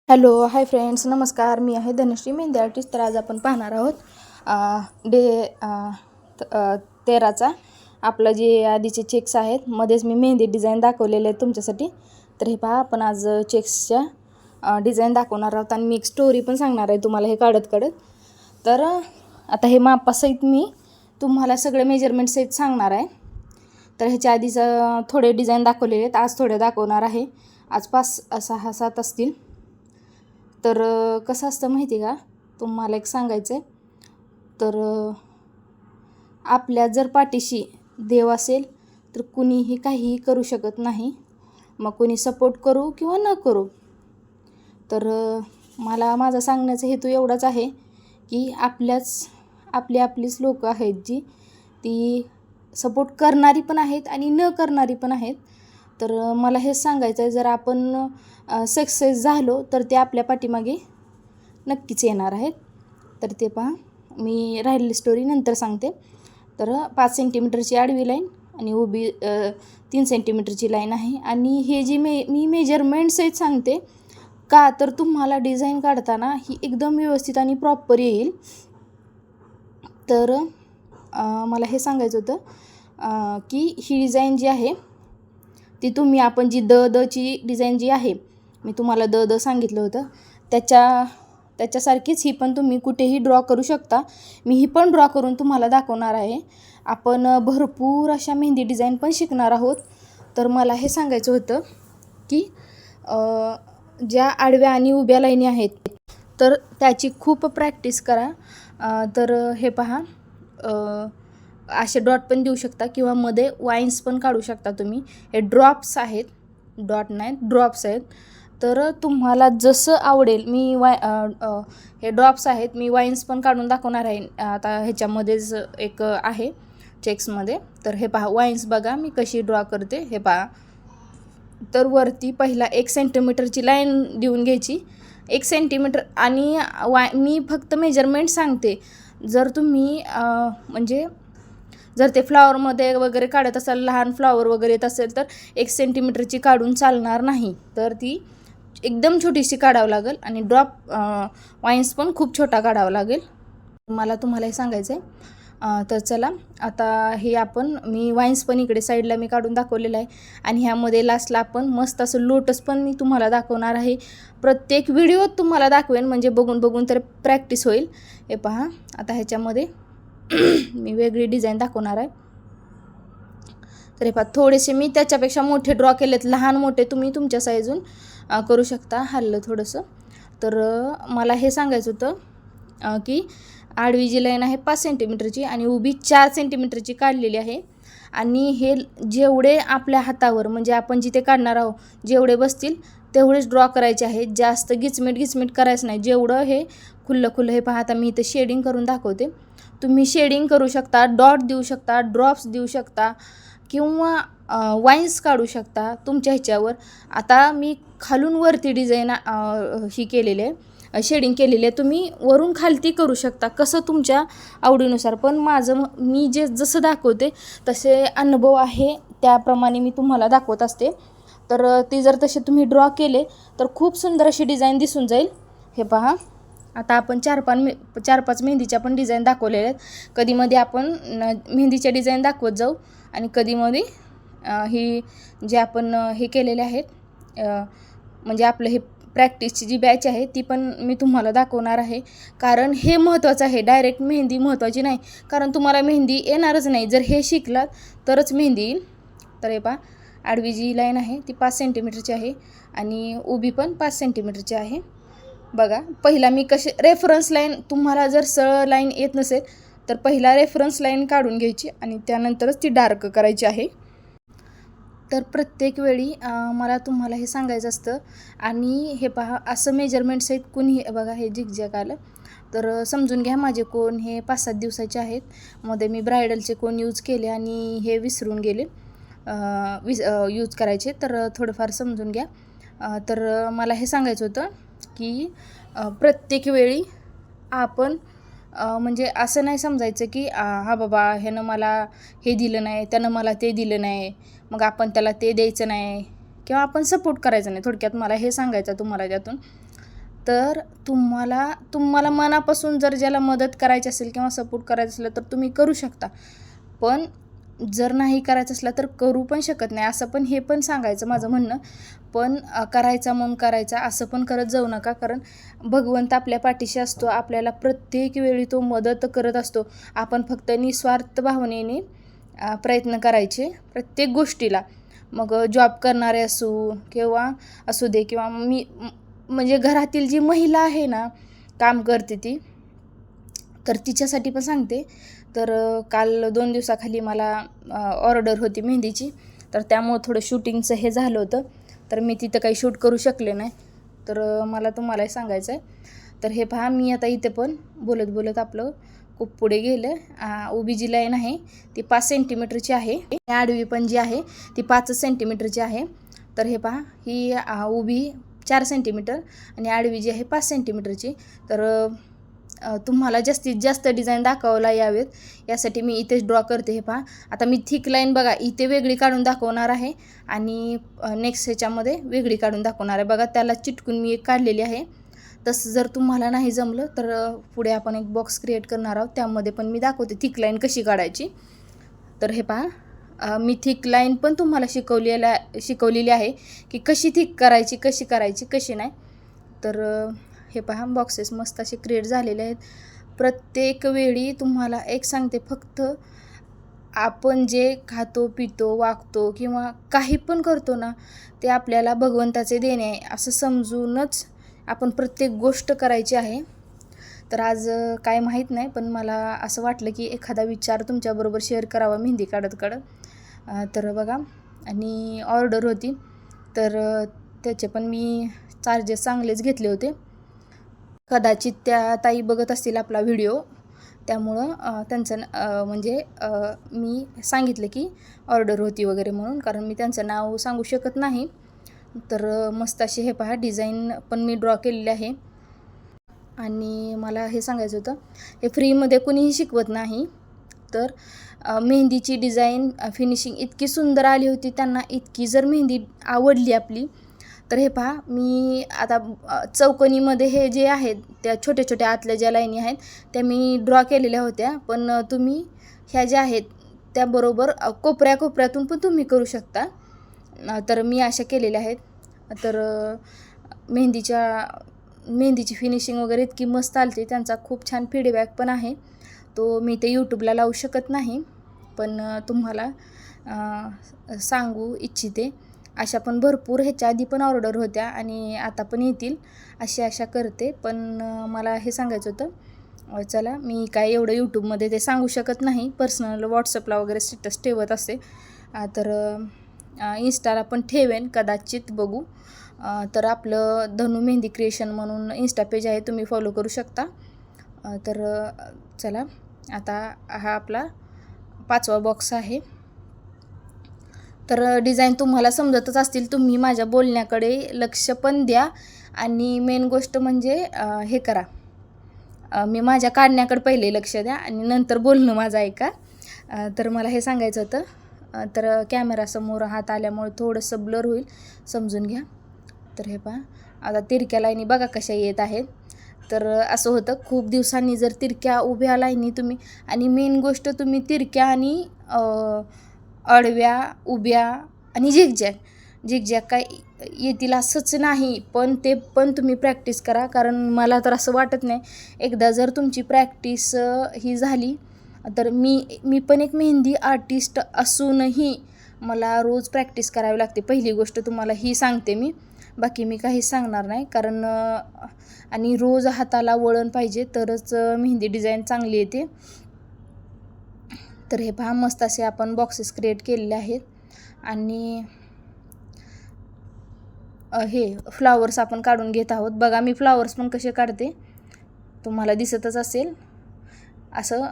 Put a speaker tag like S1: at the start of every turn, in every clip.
S1: Hello hi friends, नमस्कार. मी आहे Dhanashree mehndi artist. तर आज आपण पाहणार आहोत डे 13चा आपलं जे आधीचे चेक्स आहेत. मध्येच मी मेहंदी डिझाईन दाखवलेले आहेत तुमच्यासाठी. तर हे पहा, आपण आज चेक्सच्या डिझाईन दाखवणार आहोत आणि मी एक स्टोरी पण सांगणार आहे तुम्हाला हे काढत. तर आता हे मापासहित मी तुम्हाला सगळे मेजरमेंट सहित सांगणार आहे. तर ह्याच्या आधीचं थोडे डिझाईन दाखवलेले आहेत, आज थोडे दाखवणार आहे. आज 5, 6, 7 असतील. तर कसं असतं माहिती आहे का, तुम्हाला एक सांगायचं आहे. तर आपल्या जर पाठीशी देव असेल तर कुणीही काहीही करू शकत नाही, मग कुणी सपोर्ट करू किंवा न करू. तर मला माझा सांगण्याचा हेतू एवढाच आहे की आपलीच लोकं आहेत जी ती सपोर्ट करणारी पण आहेत आणि न करणारी पण आहेत. तर मला हेच सांगायचं आहे, जर आपण सक्सेस झालो तर ते आपल्या पाठीमागे नक्कीच येणार आहेत. तर ते पहा, मी राहिलेली स्टोरी नंतर सांगते. तर 5 सेंटीमीटरची आडवी लाईन आणि उभी 3 सेंटीमीटरची लाईन आहे. आणि हे जी मी मेजरमेंट्स आहेत सांगते का, तर तुम्हाला डिझाईन काढताना ही एकदम व्यवस्थित आणि प्रॉपर येईल. तर मला हे सांगायचं होतं की ही डिझाईन जी आहे ती तुम्ही आपण जी ची डिझाईन जी आहे, मी तुम्हाला द सांगितलं होतं, त्याच्यासारखीच ही पण तुम्ही कुठेही ड्रॉ करू शकता. मी ही पण ड्रॉ करून तुम्हाला दाखवणार आहे. आपण भरपूर अशा मेहंदी डिझाईन पण शिकणार आहोत. तर मला हे सांगायचं होतं की ज्या आडव्या आणि उभ्या लाईनी आहेत तर त्याची खूप प्रॅक्टिस करा. तर हे पहा, असे डॉट पण देऊ शकता किंवा मध्ये वाईन्स पण काढू शकता तुम्ही. हे ड्रॉप्स आहेत, डॉट नाही, ड्रॉप्स आहेत. तर तुम्हाला जसं आवडेल, हे ड्रॉप्स आहेत, मी वाईन्स पण काढून दाखवणार आहे. आता ह्याच्यामध्येच एक आहे चेक्समध्ये. तर हे पहा, वाईन्स बघा मी कशी ड्रॉ करते. हे पहा, तर वरती पहिला 1 सेंटीमीटरची लाईन देऊन घ्यायची. 1 सेंटीमीटर. आणि मी फक्त मेजरमेंट सांगते. जर तुम्ही म्हणजे जर ते फ्लॉवरमध्ये वगैरे काढत असाल, लहान फ्लॉवर वगैरे येत असेल, तर 1 सेंटीमीटरची काढून चालणार नाही. तर ती एकदम छोटीशी काढावं लागेल. आणि वाईन्स पण खूप छोटा काढावा लागेल. मला तुम्हाला हे सांगायचं आहे. तर चला, आता हे मी वाईन्स पण इकडे साईडला मी काढून दाखवलेलं आहे. आणि ह्यामध्ये लास्टला आपण मस्त असं लोटस पण मी तुम्हाला दाखवणार आहे. प्रत्येक व्हिडिओत तुम्हाला दाखवेन, म्हणजे बघून तर प्रॅक्टिस होईल. हे पहा, आता ह्याच्यामध्ये मी वेगळी डिझाईन दाखवणार आहे. तर हे पहा, थोडेसे मी त्याच्यापेक्षा मोठे ड्रॉ केलेत. लहान मोठे तुम्ही तुमच्या साईजून करू शकता, हल्लं थोडंसं. तर मला हे सांगायचं होतं की आडवी जी लाईन आहे 5 सेंटीमीटरची आणि उभी 4 सेंटीमीटरची काढलेली आहे. आणि हे जेवढे आपल्या हातावर, म्हणजे आपण जिथे काढणार आहोत, जेवढे बसतील तेवढेच ड्रॉ करायचे आहे. जास्त गिचमीट करायचं नाही. जेवढं हे खुल्लं. हे पहा, आता मी इथे शेडिंग करून दाखवते. तुम्ही शेडिंग करू शकता, डॉट देऊ शकता, ड्रॉप्स देऊ शकता किंवा वाईन्स काढू शकता तुमच्या ह्याच्यावर. आता मी खालून वरती डिझाईन ही केलेली आहे, शेडिंग केलेली आहे. तुम्ही वरून खालती करू शकता, कसं तुमच्या आवडीनुसार. पण मी जसं दाखवते तसे अनुभव आहे, त्याप्रमाणे मी तुम्हाला दाखवत असते. तर ती जर तसे तुम्ही ड्रॉ केले तर खूप सुंदर अशी डिझाईन दिसून जाईल. हे पहा, आता आपण 4-5 मेहंदीच्या पण डिझाईन दाखवलेल्या आहेत. कधीमध्ये आपण मेहंदीच्या डिझाईन दाखवत जाऊ आणि कधीमध्ये ही जे आपण हे केलेले आहेत, म्हणजे आपलं हे प्रॅक्टिसची जी बॅच आहे ती पण मी तुम्हाला दाखवणार आहे. कारण हे महत्त्वाचं आहे, डायरेक्ट मेहंदी महत्त्वाची नाही. कारण तुम्हाला मेहंदी येणारच नाही जर हे शिकलात तरच मेहंदी येईल. तर हे पहा, आडवी जी लाईन आहे ती 5 सेंटीमीटरची आहे आणि उभी पण 5 सेंटीमीटरची आहे. बघा, पहिला मी रेफरन्स लाईन, तुम्हाला जर सरळ लाईन येत नसेल तर पहिला रेफरन्स लाईन काढून घ्यायची आणि त्यानंतरच ती डार्क करायची आहे. तर प्रत्येक वेळी मला तुम्हाला हे सांगायचं असतं. आणि हे पहा, असं मेजरमेंट्स आहेत. कुणी बघा, हे झिगझॅग आलं तर समजून घ्या. माझे कोण हे 5-7 दिवसाचे आहेत. मध्ये मी ब्रायडलचे कोण यूज केले आणि हे विसरून गेले यूज करायचे. तर थोडंफार समजून घ्या. तर मला हे सांगायचं होतं की प्रत्येक वेळी आपण म्हणजे असं नाही समजायचं की हा बाबा, ह्यानं मला हे दिलं नाही, त्यानं मला ते दिलं नाही, मग आपण त्याला ते द्यायचं नाही किंवा आपण सपोर्ट करायचं नाही. थोडक्यात मला हे सांगायचं तुम्हाला त्यातून. तर तुम्हाला मनापासून जर ज्याला मदत करायची असेल किंवा सपोर्ट करायचं असलं तर तुम्ही करू शकता, पण जर नाही करायचं असलं तर करू पण शकत नाही, असं पण हे पण सांगायचं माझं म्हणणं. पण करायचा म्हणून करायचा असं पण करत जाऊ नका, कारण भगवंत आपल्या पाठीशी असतो, आपल्याला प्रत्येक वेळी तो मदत करत असतो. आपण फक्त निस्वार्थ भावनेने प्रयत्न करायचे प्रत्येक गोष्टीला. मग जॉब करणारे असू दे किंवा म्हणजे घरातील जी महिला आहे ना, काम करते ती, तर तिच्यासाठी पण सांगते. तर काल 2 दिवसाखाली मला ऑर्डर होती मेहंदीची, तर त्यामुळं थोडं शूटिंगचं हे झालं होतं, तर मी तिथं काही शूट करू शकले नाही. तर मला तुम्हालाही सांगायचं आहे. तर हे पहा, मी आता इथे पण बोलत बोलत आपलं खूप पुढे गेलं. उभी जी लाईन आहे ती 5 सेंटीमीटरची आहे, आडवी पण जी आहे ती 5 सेंटीमीटरची आहे. तर हे पहा, ही उभी 4 सेंटीमीटर आणि आडवी जी आहे 5 सेंटीमीटरची. तर तुम्हाला जास्तीत जास्त डिझाईन दाखवला यावेत यासाठी मी इथेच ड्रॉ करते. हे पहा, आता मी थिक लाईन बघा इथे वेगळी काढून दाखवणार आहे आणि नेक्स्ट ह्याच्यामध्ये वेगळी काढून दाखवणार आहे. बघा, त्याला चिटकून मी एक काढलेली आहे. तसं जर तुम्हाला नाही जमलं तर पुढे आपण एक बॉक्स क्रिएट करणार आहोत, त्यामध्ये पण मी दाखवते थिक लाईन कशी काढायची. तर हे पहा, मी थिक लाईन पण तुम्हाला शिकवलेली आहे की कशी थिक करायची, कशी नाही. तर हे पहा, बॉक्सेस मस्त असे क्रिएट झालेले आहेत. प्रत्येक वेळी तुम्हाला एक सांगते, फक्त आपण जे खातो पितो वागतो किंवा काही पण करतो ना, ते आपल्याला भगवंताचे देणे आहे असं समजूनच आपण प्रत्येक गोष्ट करायची आहे. तर आज काय माहीत नाही, पण मला असं वाटलं की एखादा विचार तुमच्याबरोबर शेअर करावा मेहंदी काढत तर बघा, आणि ऑर्डर होती, तर त्याचे पण मी चार्जेस चांगलेच घेतले होते. कदाचित त्या ताई बघत असतील आपला व्हिडिओ, त्यामुळं त्यांचं म्हणजे मी सांगितलं की ऑर्डर होती वगैरे म्हणून, कारण मी त्यांचं नाव सांगू शकत नाही. तर मस्त अशी हे पहा, डिझाईन पण मी ड्रॉ केलेली आहे. आणि मला हे सांगायचं होतं, हे फ्रीमध्ये कुणीही शिकवत नाही. तर मेहंदीची डिझाईन फिनिशिंग इतकी सुंदर आली होती, त्यांना इतकी जर मेहंदी आवडली आपली. तर हे पहा, मी आता चौकोनीमध्ये हे जे आहेत त्या छोट्या छोट्या आतल्या ज्या लाईनी आहेत त्या मी ड्रॉ केलेल्या होत्या, पण तुम्ही ह्या ज्या आहेत त्याबरोबर कोपऱ्यातून पण तुम्ही करू शकता. तर मी अशा केलेल्या आहेत. तर मेहंदीची फिनिशिंग वगैरे इतकी मस्त आलती, त्यांचा खूप छान फीडबॅक पण आहे. तो मी ते यूट्यूबला लावू शकत नाही, पण तुम्हाला सांगू इच्छिते. अशा पण भरपूर ह्याच्या आधी पण ऑर्डर होत्या आणि आता पण येतील अशी आशा करते. पण मला हे सांगायचं होतं, चला, मी काय एवढं यूट्यूबमध्ये ते सांगू शकत नाही, पर्सनल व्हॉट्सअपला वगैरे स्टेटस ठेवत असते. तर इन्स्टाला पण ठेवेन कदाचित, बघू. तर आपलं धनू मेहंदी क्रिएशन म्हणून इन्स्टा पेज आहे, तुम्ही फॉलो करू शकता. तर चला, आता हा आपला 5वा बॉक्स आहे. तर डिझाईन तुम्हाला समजतच असतील, तुम्ही माझ्या बोलण्याकडे लक्ष पण द्या आणि मेन गोष्ट म्हणजे हे करा, मी माझ्या काढण्याकडे पहिले लक्ष द्या आणि नंतर बोलणं माझं ऐका. तर मला हे सांगायचं होतं. तर कॅमेरासमोर हात आल्यामुळे थोडंसं ब्लर होईल, समजून घ्या. तर हे पहा, आता तिरक्या लाईनी बघा कशा येत आहेत. तर असं होतं, खूप दिवसांनी जर तिरक्या उभ्या लाईनी तुम्ही, आणि मेन गोष्ट तुम्ही तिरक्या आणि आडव्या, उभ्या आणि झिगझॅग काय येतील असंच नाही, पण ते पण तुम्ही प्रॅक्टिस करा. कारण मला तर असं वाटत नाही, एकदा जर तुमची प्रॅक्टिस ही झाली तर मी पण एक मेहंदी आर्टिस्ट असूनही मला रोज प्रॅक्टिस करावी लागते. पहिली गोष्ट तुम्हाला ही सांगते मी, बाकी मी काहीच सांगणार नाही. कारण आणि रोज हाताला वळण पाहिजे, तरच मेहंदी डिझाईन चांगली येते. तर हे पहा, मस्त असे आपण बॉक्सेस क्रिएट केलेले आहेत. आणि हे फ्लावर्स आपण काढून घेत आहोत. बघा, मी फ्लावर्स पण कसे काढते तुम्हाला दिसतच असेल. असं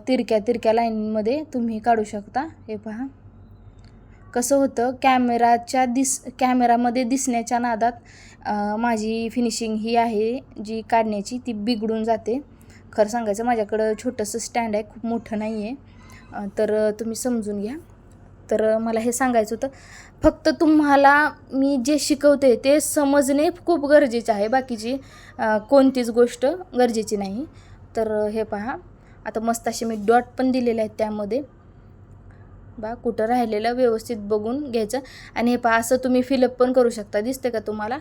S1: तिरक्या लाईनमध्ये तुम्ही काढू शकता. हे पहा कसं होतं, कॅमेरामध्ये दिसण्याच्या नादात माझी फिनिशिंग ही आहे जी काढण्याची ती बिघडून जाते. खरं सांगायचं, माझ्याकडं छोटंसं स्टँड आहे, खूप मोठं नाही आहे. तर तुम्ही समजून घ्या. तर मला हे सांगायचं होतं. फक्त तुम्हाला मी जे शिकवते ते समजणे खूप गरजेचे आहे, बाकीची कोणतीच गोष्ट गरजेची नाही. तर हे पहा, आता मस्त असे मी डॉट पण दिलेले आहेत त्यामध्ये. कुठं राहिलेलं व्यवस्थित बघून घ्यायचं. आणि हे पहा, असं तुम्ही फिलअप पण करू शकता. दिसते का तुम्हाला?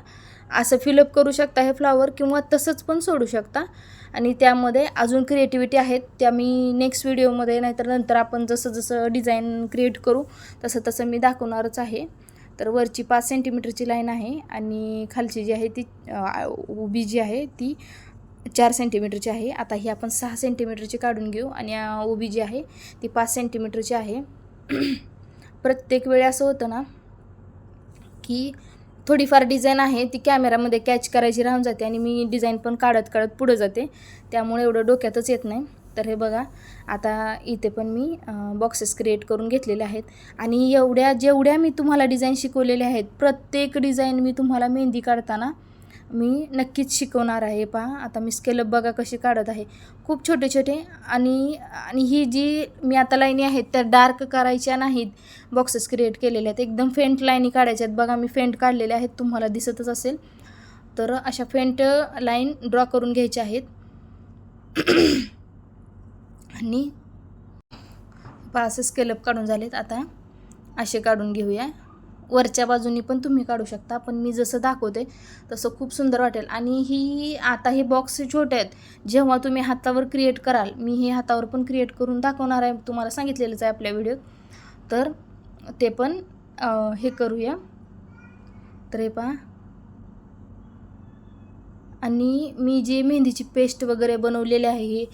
S1: असं फिलअप करू शकता हे फ्लावर, किंवा तसंच पण सोडू शकता. आणि त्यामध्ये अजून क्रिएटिव्हिटी आहेत, त्या मी नेक्स्ट व्हिडिओमध्ये नाहीतर नंतर आपण जसं जसं डिझाईन क्रिएट करू तसं तसं मी दाखवणारच आहे. तर वरची 5 सेंटीमीटरची लाईन आहे आणि खालची जी आहे ती उभी जी आहे ती 4 सेंटीमीटरची आहे. आता ही आपण 6 सेंटीमीटरची काढून घेऊ आणि उभी जी आहे ती 5 सेंटीमीटरची आहे. प्रत्येक वेळी असं होतं ना की थोडीफार डिझाईन आहे ती कॅमेरामध्ये कॅच करायची राहून जाते आणि मी डिझाईन पण काढत काढत पुढं जाते, त्यामुळे एवढं डोक्यातच येत नाही. तर हे बघा, आता इथे पण मी बॉक्सेस क्रिएट करून घेतलेले आहेत. आणि जेवढ्या मी तुम्हाला डिझाईन शिकवलेल्या आहेत, प्रत्येक डिझाईन मी तुम्हाला मेहंदी काढताना मी नक्कीच शिकवणार आहे. पहा, आता मी स्केलअप बघा कशी काढत आहे, खूप छोटे छोटे. आणि ही जी मी आता लाईनी आहेत त्या डार्क करायच्या नाहीत, बॉक्सेस क्रिएट केलेले आहेत, एकदम फेंट लाईनी काढायच्या आहेत. बघा, मी फेंट काढलेले आहेत, तुम्हाला दिसतच असेल. तर अशा फेंट लाईन ड्रॉ करून घ्यायच्या आहेत. आणि पहा, असे स्केलअप काढून झालेत. आता असे काढून घेऊया. वरच्या बाजूनी पण तुम्ही काढू शकता, पण मी जसं दाखवते तसं खूप सुंदर वाटेल. आणि आता हे बॉक्स छोटे आहेत, जेव्हा तुम्ही हातावर क्रिएट कराल, मी हे हातावर पण क्रिएट करून दाखवणार आहे, तुम्हाला सांगितलेलंच आहे आपल्या व्हिडिओत. तर ते पण हे करूया. तर हे पहा, आणि मी जे मेहंदीची पेस्ट वगैरे बनवलेली आहे हे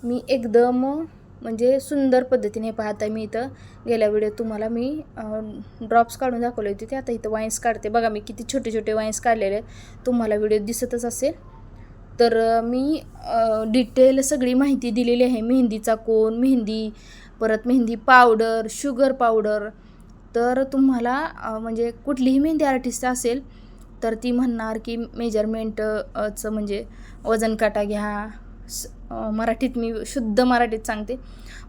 S1: मी एकदम म्हणजे सुंदर पद्धतीने पाहता. मी इथं गेल्या व्हिडिओत तुम्हाला मी ड्रॉप्स काढून दाखवले होते ते. आता इथं वाईन्स काढते. बघा, मी किती छोटे छोटे वाईन्स काढलेले आहेत, तुम्हाला व्हिडिओत दिसतच असेल. तर मी डिटेल सगळी माहिती दिलेली आहे. मेहंदीचा कोन, मेहंदी, परत मेहंदी पावडर, शुगर पावडर. तर तुम्हाला म्हणजे कुठलीही मेहंदी आर्टिस्ट असेल तर ती म्हणणार की मेजरमेंटचं म्हणजे वजन काटा घ्या. मराठीत मी शुद्ध मराठीत सांगते,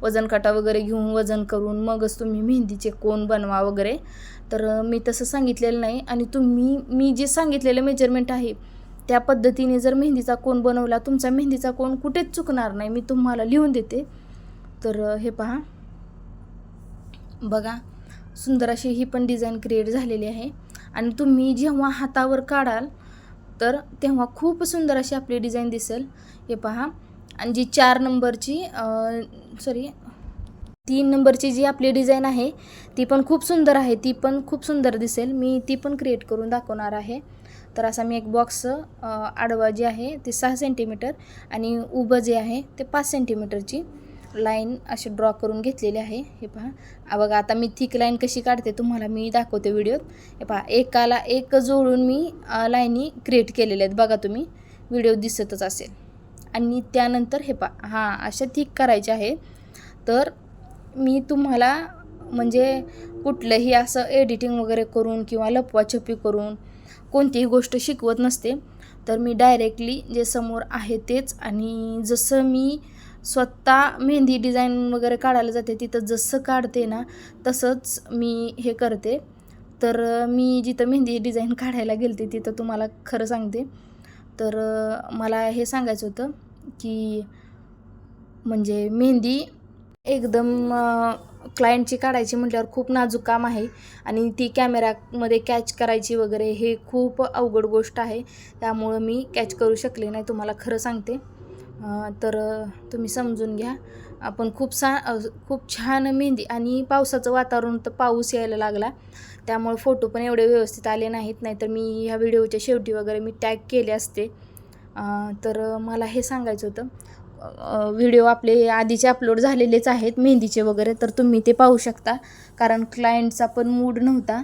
S1: वजन काटा वगैरे घेऊन वजन करून मगच तुम्ही मेहंदीचे कोन बनवा वगैरे. तर मी तसं सांगितलेलं नाही. आणि मी जे सांगितलेलं मेजरमेंट आहे त्या पद्धतीने जर मेहंदीचा कोन बनवला, तुमचा मेहंदीचा कोन कुठेच चुकणार नाही. मी तुम्हाला लिहून देते. तर हे पहा, बघा, सुंदर अशी ही पण डिझाईन क्रिएट झालेली आहे. आणि तुम्ही जेव्हा हातावर काढाल तर तेव्हा खूप सुंदर अशी आपली डिझाईन दिसेल. हे पहा, आणि जी 4 नंबरची 3 नंबरची जी आपली डिझाईन आहे ती पण खूप सुंदर आहे, ती पण खूप सुंदर दिसेल. मी ती पण क्रिएट करून दाखवणार आहे. तर असा मी एक बॉक्स आडवा जे आहे ते 6 सेंटीमीटर आणि उभं जे आहे ते 5 सेंटीमीटरची लाईन अशी ड्रॉ करून घेतलेली आहे. हे पहा, बघा, आता मी थिक लाईन कशी काढते तुम्हाला मी दाखवते व्हिडिओत. हे पहा, एकाला एक जोडून मी लाईनी क्रिएट केलेल्या आहेत, बघा तुम्ही व्हिडिओ दिसतच असेल. आणि त्यानंतर हे पहा, अशा थिक करायचे आहे. तर मी तुम्हाला म्हणजे कुठलंही असं एडिटिंग वगैरे करून किंवा लपवाछपी करून कोणतीही गोष्ट शिकवत नसते. तर मी डायरेक्टली जे समोर आहे तेच, आणि जसं मी स्वतः मेहंदी डिझाईन वगैरे काढायला जाते तिथं जसं काढते ना तसंच मी हे करते. तर मी जिथं मेहंदी डिझाईन काढायला गेलते तिथं तुम्हाला खरं सांगते, तर मला हे सांगायचं होतं की म्हणजे मेहंदी एकदम क्लायंटची काढायची म्हटल्यावर खूप नाजूक काम आहे आणि ती कॅमेरामध्ये कॅच करायची वगैरे हे खूप अवघड गोष्ट आहे. त्यामुळं मी कॅच करू शकले नाही, तुम्हाला खरं सांगते. तर तुम्ही समजून घ्या. आपण खूप छान मेहंदी, आणि पावसाचं वातावरण, तर पाऊस यायला लागला त्यामुळे फोटो पण एवढे व्यवस्थित आले नाहीत, नाहीतर मी ह्या व्हिडिओच्या शेवटी वगैरे मी टॅग केले असते. तर मला हे सांगायचं होतं, व्हिडिओ आपले आधीचे अपलोड झालेलेच आहेत मेहंदीचे वगैरे, तर तुम्ही ते पाहू शकता. कारण क्लायंटचा पण मूड नव्हता,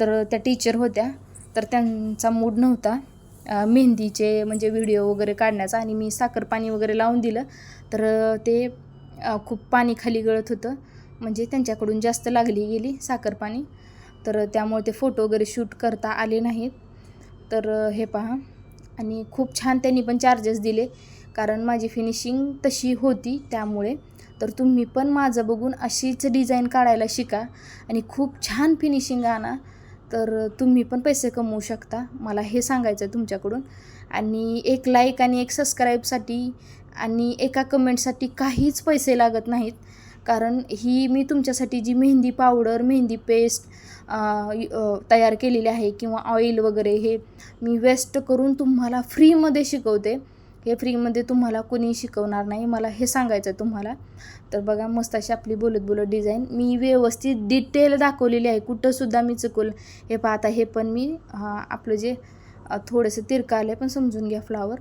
S1: तर त्या टीचर होत्या तर त्यांचा मूड नव्हता मेहंदीचे म्हणजे व्हिडिओ वगैरे काढण्याचा. आणि मी साखर पाणी वगैरे लावून दिलं तर ते खूप पाणी खाली गळत होतं, म्हणजे त्यांच्याकडून जास्त लागली गेली साखर पाणी, तर त्यामुळे ते फोटो वगैरे शूट करता आले नाहीत. तर हे पहा, आणि खूप छान त्यांनी पण चार्जेस दिले कारण माझी फिनिशिंग तशी होती त्यामुळे. तर तुम्ही पण माझं बघून अशीच डिझाईन काढायला शिका आणि खूप छान फिनिशिंग आणा, तर तुम्ही पण पैसे कमवू शकता. मला हे सांगायचं आहे तुमच्याकडून. आणि एक लाईक आणि एक सबस्क्राईबसाठी आणि एका कमेंटसाठी काहीच पैसे लागत नाहीत, कारण ही मी तुमच्यासाठी जी मेहंदी पावडर, मेहंदी पेस्ट तयार केलेली आहे किंवा ऑइल वगैरे हे मी वेस्ट करून तुम्हाला फ्रीमध्ये शिकवते. हे फ्रीमध्ये तुम्हाला कोणी शिकवणार नाही, मला हे सांगायचं आहे तुम्हाला. तर बघा मस्त अशी आपली बोलत बोलत डिझाईन मी व्यवस्थित डिटेल दाखवलेली आहे, कुठंसुद्धा मी चुकवलं. हे पहा आता हे पण मी आपलं जे थोडंसं तिरकं आलं पण समजून घ्या फ्लावर.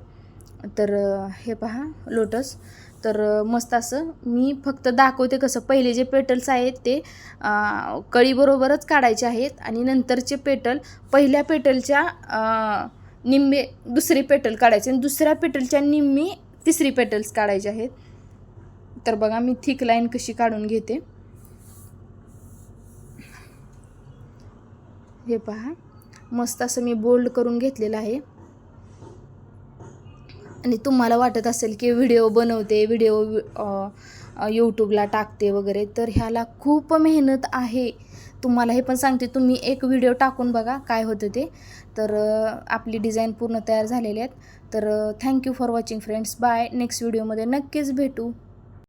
S1: तर हे पहा लोटस. तर मस्त असं मी फक्त दाखवते कसं पहिले जे पेटल्स आहेत ते कळीबरोबरच काढायचे आहेत आणि नंतरचे पेटल पहिल्या पेटलच्या निम्मे दुसरी पेटल काढायचे आणि दुसऱ्या पेटलच्या निम्मी तिसरी पेटल्स काढायचे आहेत. तर बघा मी थिक लाईन कशी काढून घेते. हे पहा मस्त असं मी बोल्ड करून घेतलेलं आहे. आणि तुम्हाला वाटत असेल की व्हिडिओ बनवते, व्हिडिओ यूट्यूबला टाकते वगैरे, तर ह्याला खूप मेहनत आहे. तुम्हाला हे पण सांगते, तुम्ही एक व्हिडिओ टाकून बघा काय होतं ते. तर आपली डिझाईन पूर्ण तयार झालेली आहेत. तर thank you for watching friends. Bye. Next व्हिडिओमध्ये नक्कीच भेटू.